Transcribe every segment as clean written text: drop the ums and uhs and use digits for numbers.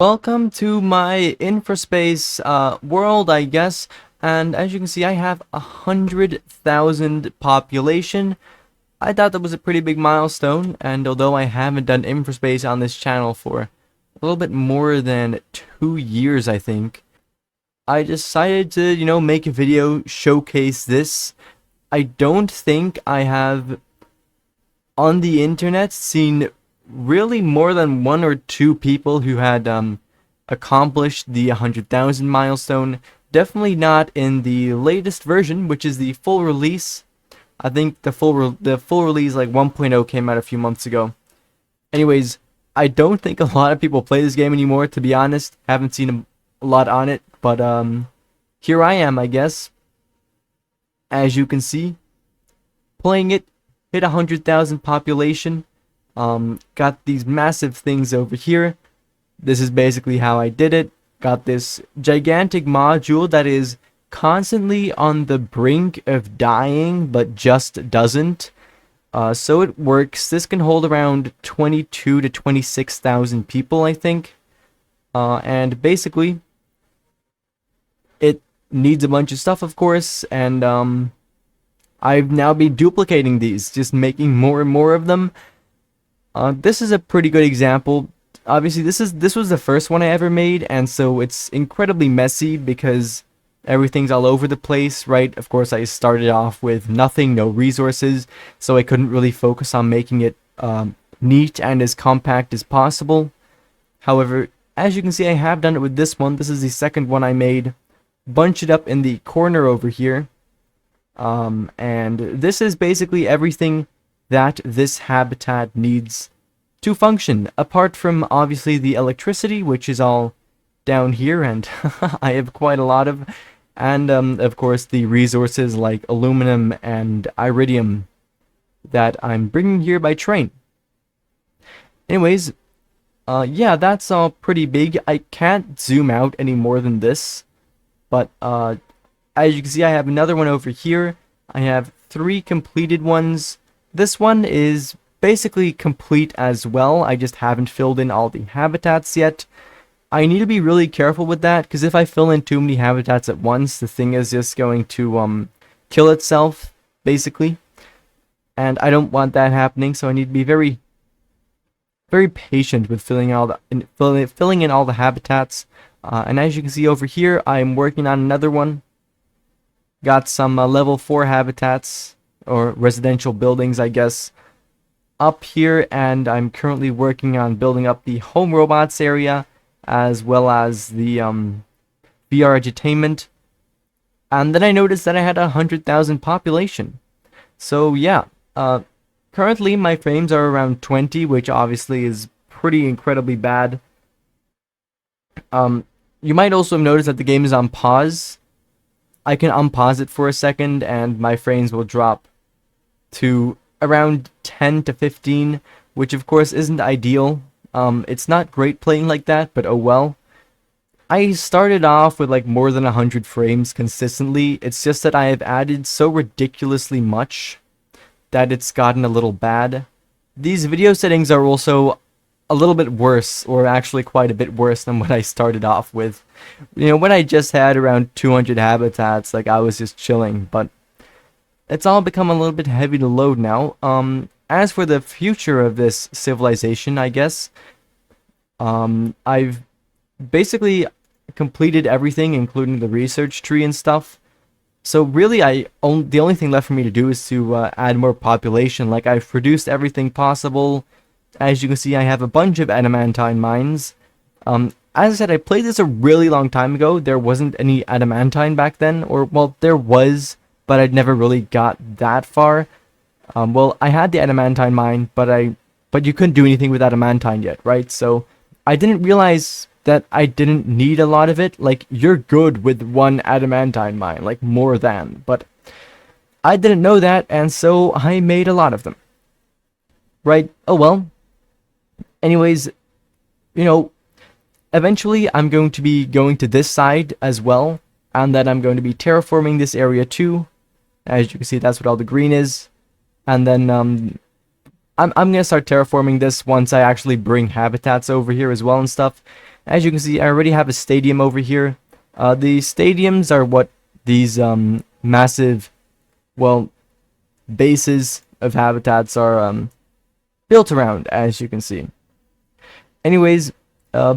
Welcome to my InfraSpace world, I guess. And as you can see, I have 100,000 population. I thought that was a pretty big milestone, and although I haven't done InfraSpace on this channel for a little bit more than 2 years, I think, I decided to, make a video showcase this. I don't think I have on the internet seen really more than one or two people who had accomplished the 100,000 milestone. Definitely not in the latest version, which is the full release. I think the full release like 1.0 came out a few months ago. Anyways, I don't think a lot of people play this game anymore, to be honest. Haven't seen a lot on it, but here I am, I guess. As you can see, playing it, hit 100,000 population. Got these massive things over here. This is basically how I did it. Got this gigantic module that is constantly on the brink of dying, but just doesn't. So it works. This can hold around 22 to 26,000 people, I think. And basically, it needs a bunch of stuff, of course, and I've now been duplicating these, just making more and more of them. This is a pretty good example. Obviously, this was the first one I ever made, and so it's incredibly messy because everything's all over the place, right? Of course, I started off with nothing, no resources, so I couldn't really focus on making it neat and as compact as possible. However, as you can see, I have done it with this one. This is the second one I made. Bunch it up in the corner over here. And this is basically everything that this habitat needs to function, apart from obviously the electricity, which is all down here, and I have quite a lot of, and of course the resources like aluminum and iridium that I'm bringing here by train. Anyways, yeah, that's all pretty big. I can't zoom out any more than this, but as you can see, I have another one over here. I have 3 completed ones. This one is basically complete as well. I just haven't filled in all the habitats yet. I need to be really careful with that, because if I fill in too many habitats at once, the thing is just going to kill itself, basically. And I don't want that happening, so I need to be very, very patient with filling in all the habitats. And as you can see over here, I'm working on another one. Got some level 4 habitats, or residential buildings, I guess, up here, and I'm currently working on building up the home robots area, as well as the VR edutainment. And then I noticed that I had 100,000 population. So yeah, currently my frames are around 20, which obviously is pretty incredibly bad. You might also have noticed that the game is on pause. I can unpause it for a second and my frames will drop to around 10 to 15, which of course isn't ideal. It's not great playing like that, but oh well. I started off with like more than 100 frames consistently. It's just that I have added so ridiculously much that it's gotten a little bad. These video settings are also a little bit worse, or actually quite a bit worse than what I started off with. When I just had around 200 habitats, like I was just chilling, but it's all become a little bit heavy to load now. As for the future of this civilization, I guess, I've basically completed everything, including the research tree and stuff. So really, the only thing left for me to do is to add more population. Like, I've produced everything possible. As you can see, I have a bunch of adamantine mines. As I said, I played this a really long time ago. There wasn't any adamantine back then, or, well, there was, but I'd never really got that far. Well, I had the adamantine mine, but you couldn't do anything with adamantine yet, right? So I didn't realize that I didn't need a lot of it. Like, you're good with 1 adamantine mine, like more than, but I didn't know that, and so I made a lot of them. Right? Oh well. Anyways, eventually I'm going to be going to this side as well, and then I'm going to be terraforming this area too. As you can see, that's what all the green is. And then I'm gonna start terraforming this once I actually bring habitats over here as well and stuff. As you can see, I already have a stadium over here. The stadiums are what these massive, well, bases of habitats are built around, as you can see. Anyways,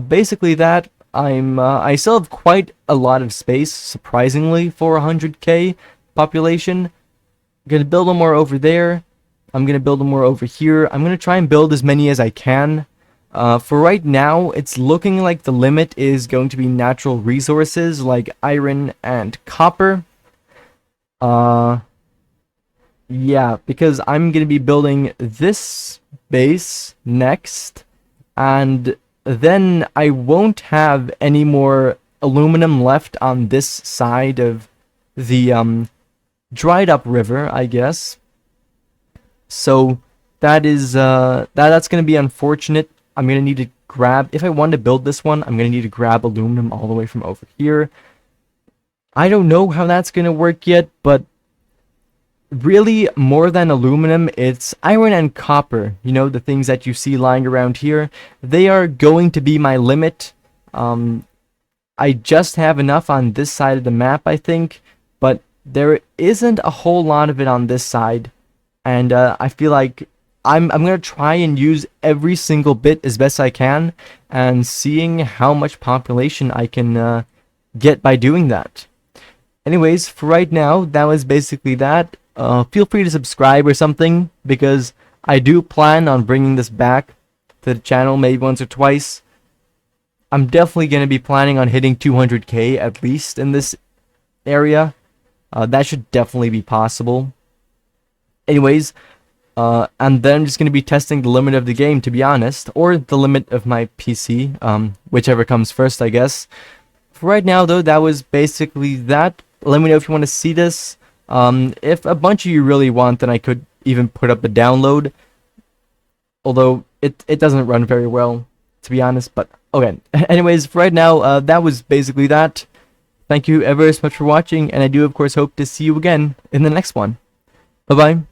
basically that. I still have quite a lot of space, surprisingly, for 100k population. I'm gonna build them more over there. I'm gonna build them more over here. I'm gonna try and build as many as I can. For right now, it's looking like the limit is going to be natural resources like iron and copper. Yeah, because I'm gonna be building this base next, and then I won't have any more aluminum left on this side of the dried up river, I guess. So that is that's gonna be unfortunate. I'm gonna need to grab, if I want to build this one, I'm gonna need to grab aluminum all the way from over here. I don't know how that's gonna work yet, but really, more than aluminum, it's iron and copper. You know, the things that you see lying around here. They are going to be my limit. I just have enough on this side of the map, I think, but there isn't a whole lot of it on this side, and I feel like I'm gonna try and use every single bit as best I can, and seeing how much population I can get by doing that. Anyways, for right now, that was basically that. Feel free to subscribe or something, because I do plan on bringing this back to the channel maybe once or twice. I'm definitely going to be planning on hitting 200k at least in this area. That should definitely be possible. Anyways, and then I'm just going to be testing the limit of the game, to be honest, or the limit of my PC, whichever comes first, I guess. For right now, though, that was basically that. Let me know if you want to see this. If a bunch of you really want, then I could even put up a download. Although, it doesn't run very well, to be honest, but okay. Anyways, for right now, that was basically that. Thank you ever so much for watching, and I do, of course, hope to see you again in the next one. Bye-bye.